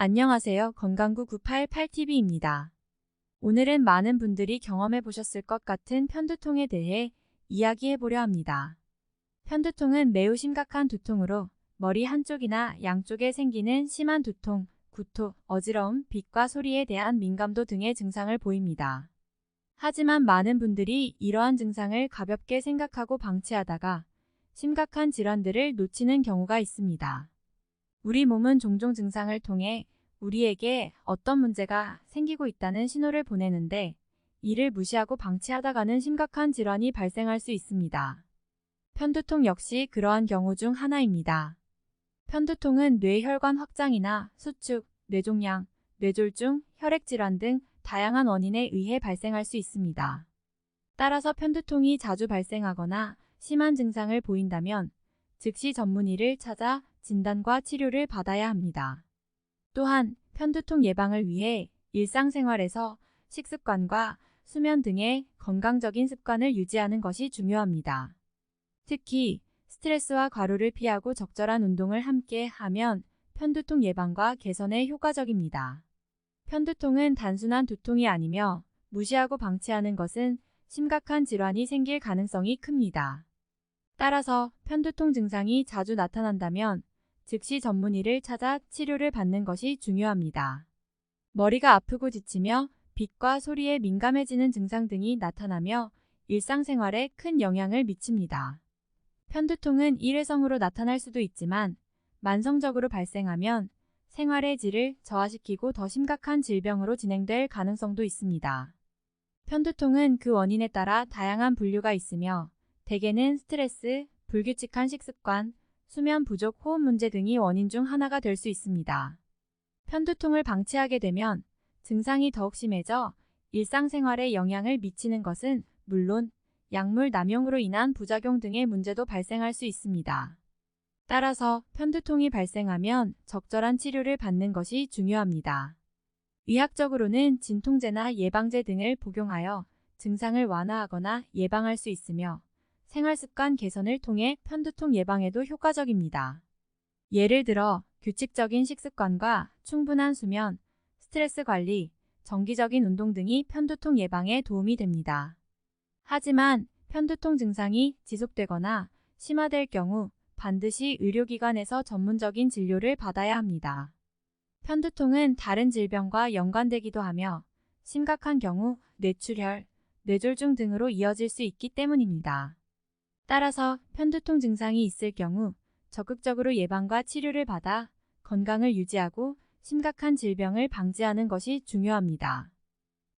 안녕하세요. 건강구 988TV입니다. 오늘은 많은 분들이 경험해 보셨을 것 같은 편두통에 대해 이야기해 보려 합니다. 편두통은 매우 심각한 두통으로 머리 한쪽이나 양쪽에 생기는 심한 두통, 구토, 어지러움, 빛과 소리에 대한 민감도 등의 증상을 보입니다. 하지만 많은 분들이 이러한 증상을 가볍게 생각하고 방치하다가 심각한 질환들을 놓치는 경우가 있습니다. 우리 몸은 종종 증상을 통해 우리에게 어떤 문제가 생기고 있다는 신호를 보내는데 이를 무시하고 방치하다가는 심각한 질환이 발생할 수 있습니다. 편두통 역시 그러한 경우 중 하나입니다. 편두통은 뇌혈관 확장이나 수축, 뇌종양, 뇌졸중, 혈액질환 등 다양한 원인에 의해 발생할 수 있습니다. 따라서 편두통이 자주 발생하거나 심한 증상을 보인다면 즉시 전문의를 찾아 진단과 치료를 받아야 합니다. 또한 편두통 예방을 위해 일상생활에서 식습관과 수면 등의 건강적인 습관을 유지하는 것이 중요합니다. 특히 스트레스와 과로를 피하고 적절한 운동을 함께 하면 편두통 예방과 개선에 효과적입니다. 편두통은 단순한 두통이 아니며 무시하고 방치하는 것은 심각한 질환이 생길 가능성이 큽니다. 따라서 편두통 증상이 자주 나타난다면 즉시 전문의를 찾아 치료를 받는 것이 중요합니다. 머리가 아프고 지치며 빛과 소리에 민감해지는 증상 등이 나타나며 일상생활에 큰 영향을 미칩니다. 편두통은 일회성으로 나타날 수도 있지만 만성적으로 발생하면 생활의 질을 저하시키고 더 심각한 질병으로 진행될 가능성도 있습니다. 편두통은 그 원인에 따라 다양한 분류가 있으며 대개는 스트레스, 불규칙한 식습관, 수면 부족, 호흡 문제 등이 원인 중 하나가 될 수 있습니다. 편두통을 방치하게 되면 증상이 더욱 심해져 일상생활에 영향을 미치는 것은 물론 약물 남용으로 인한 부작용 등의 문제도 발생할 수 있습니다. 따라서 편두통이 발생하면 적절한 치료를 받는 것이 중요합니다. 의학적으로는 진통제나 예방제 등을 복용하여 증상을 완화하거나 예방할 수 있으며 생활습관 개선을 통해 편두통 예방에도 효과적입니다. 예를 들어 규칙적인 식습관과 충분한 수면, 스트레스 관리, 정기적인 운동 등이 편두통 예방에 도움이 됩니다. 하지만 편두통 증상이 지속되거나 심화될 경우 반드시 의료기관에서 전문적인 진료를 받아야 합니다. 편두통은 다른 질병과 연관되기도 하며 심각한 경우 뇌출혈, 뇌졸중 등으로 이어질 수 있기 때문입니다. 따라서 편두통 증상이 있을 경우 적극적으로 예방과 치료를 받아 건강을 유지하고 심각한 질병을 방지하는 것이 중요합니다.